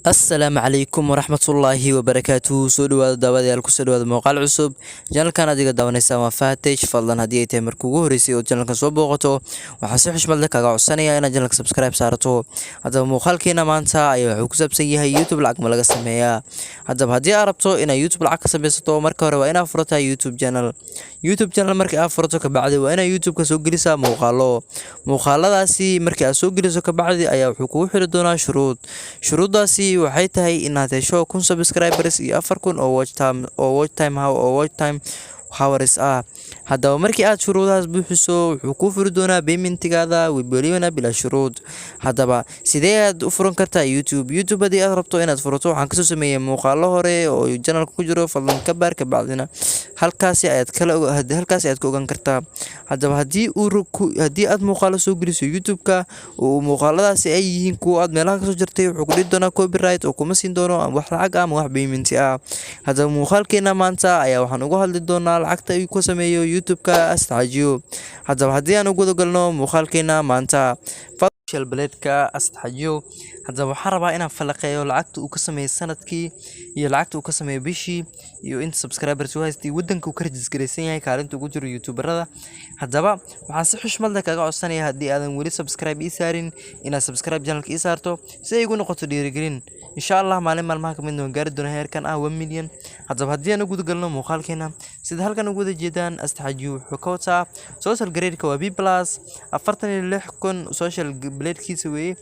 السلام عليكم ورحمة الله وبركاته. soo dhawaada daawadayaal ku soo dhawaada muuqaal cusub. Channelkan adiga daawanaysa waa Faatej. Fadlan haddii ay tahay markii ugu horeysay oo channelkan soo booqato, waxaan si xushmad leh kaga codsanayaa inaad channelka subscribe saarato. Haddaba muuqaalkeena maanta ayaa wuxuu ku saabsan yahay YouTube lacag ma laga sameeyaa. Haddaba haddii aad rabto inaad YouTube lacag ka sameysato, marka hore waa inaad furataa YouTube channel. YouTube channel markii aad furato ka bacdi waa inaad YouTube ka soo gelisaa muuqaalo. Muuqaaladaasi markii aad soo geliso ka bacdi ayaa wuxuu kugu xiri doonaa shuruud. Shuruudaasi waxay tahay inaad hesho 1000 subscribers iyo 4000 oo watch time hours ah. Haddaba markii aad shuruudahaas buuxiso wuxuu kuu furi doonaa payment-gaada welibana bilaa shuruud. Haddaba sidee aad u furan kartaa YouTube haddii aad rabto inaad furato, waxaan kasoo sameeyay muuqaalo hore oo channelka ku jiro, fadlan ka baar ka bacdina halkaasi ayaad ka ogaan kartaa. Haddaba haddii aad muuqaalo soo geliso YouTube-ka oo muuqaaladaasi ay yihiin kuwo aad meelaha kasoo jartay, wuxuu ku dhihi doonaa copyright oo kuma siin doono wax lacag ama wax payment ah. Haddaba muuqaalkeena maanta ayaa waxaan uga hadli doonaa lacagta uu ku sameeyo YouTube-ka Astaxajiyo. Haddaba haddii aan ugu galno muuqaalkeena maanta social blade-ka Astaxajiyo, haddaba waxaan rabaa inaan falaqeeyo lacagta uu ka sameeyo sanadkii iyo lacagta uu ka sameeyo bishii iyo inta subscribers uu haystay waddanka uu ka register-garaysan yahay kaalinta ugu jiro YouTuberada. Haddaba waxaan si xushmad leh kaga codsanayaa haddii aadan weli subscribe ii saarin inaad subscribe channelka ii saarto si ay igu noqoto dhiirigelin. insha Allah maalin maalmaha ka mid ah gaari doona heerkan 1 milyan. Haddaba haddii aan ugu galno muuqaalkeena, sida halkan ugu jeedaan Astaxajiyo wuxuu ka wataa social grade-ka waa B+, 46,000 social blade-kiisa weeye,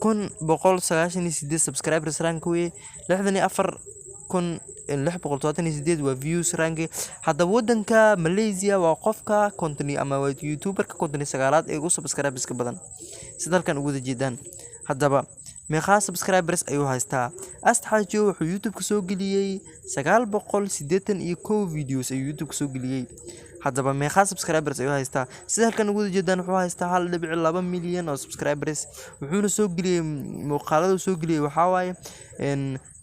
198 subscribers rank weeye, 64,678 waa views rank. Haddaba waddanka Malaysia waa qofka content ama waa YouTuber-ka 19aad ee ugu subscribers-ka badan, sida halkan ugu jeedaan. Haddaba meeqa subscribers ayuu haystaa? Astaxajiyo wuxuu YouTube ka soo geliyay 981 videos ayuu YouTube ka soo geliyay. Haddaba meeqa subscribers ayuu haystaa? Sida halkan ugu jeedaan wuxuu haystaa 1.2 milyan oo subscribers. wuxuuna soo geliyay muuqaalada soo geliyay waxa waaye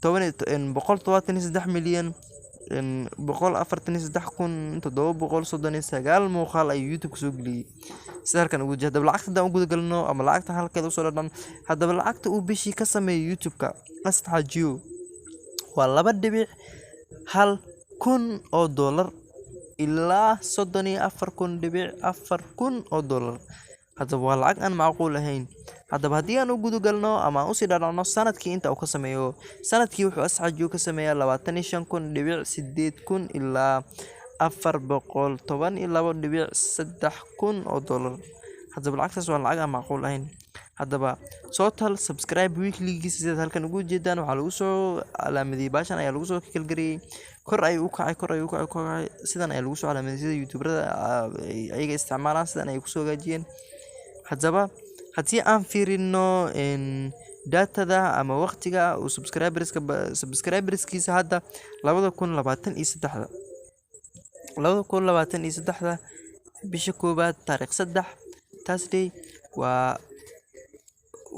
173 milyan 143,739 muuqaal ayuu YouTube ka soo geliyay. sida halkan ugu jeedaan lacagta ugu galno ama lacagta halkeeda soo dhadhan. haddaba lacagta uu bishii ka sameeyo YouTube-ka Astaxajiyo waa 2.1 kun oo dollar ilaa 34,400 kun oo dollar. haddaba waa lacag aan macquul ahayn. haddaba haddii aan ugu galno ama aan u sii dhaadhacno sanadkii inta uu ka sameeyo, sanadkii wuxuu Astaxajiyo ka sameeyaa 25,800 kun ilaa 412.3 kun oo dollar. haddaba lacagtaas waa lacag aan macquul ahayn. haddaba total subscribe weekly-giisa sida halkan ugu jeedaan waxaa lagu soo calaamadiyay, baashan ayaa lagu soo kalgariyay, kor ayuu u kacay sidan ayaa lagu soo calaamadiyay sida YouTuberada ayaga isticmaalaan, sidan ayay ku soo hagaajiyeen. haddaba haddii aan fiirino datada ama waqtiga uu subscriberskiisa hadda 2023 bisha koobaad taariikh 3 Thursday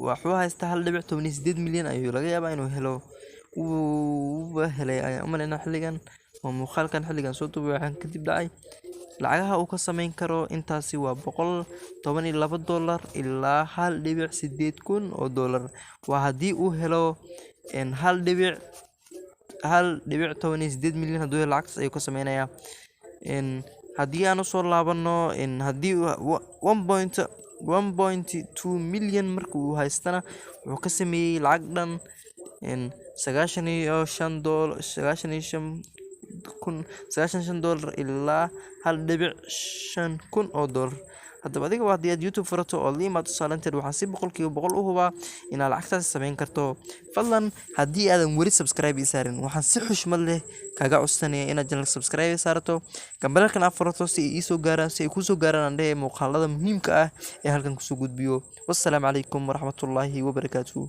wuxuu haystaa 1.18 milyan ayuu laga yaabaa inuu helo. uu helay ayaan u maleynaa xilligan oo muuqaalkan xilligan soo duubay waxaan kadib dhacay. lacagaha uu ka sameyn karo intaasi waa $112 ilaa 1.8 kun oo dollar. waa haddii uu helo 1.18 milyan hadduu helo lacagtaas ayuu ka sameynayaa. haddii aan usoo laabano haddii 1.2 milyan marka uu haystana wuxuu ka sameeyay lacag dhan $95 ilaa 1.5 kun oo dollar. haddaba adiga waa haddii aad YouTube furato oo la imaado saalanteed, waxaan si 100% u hubaa inaad lacagtaas sameyn karto. fadlan haddii aadan weli subscribe ii saarin, waxaan si xushmad leh kaga codsanayaa inaad channelka subscribe saarato, gambalelkan aad furato si ay ku soo gaaraan muuqaalada muhiimka ah ee halkan kusoo gudbiyo. wassalaamu calaykum waraxmatullaahi wabarakaatuh.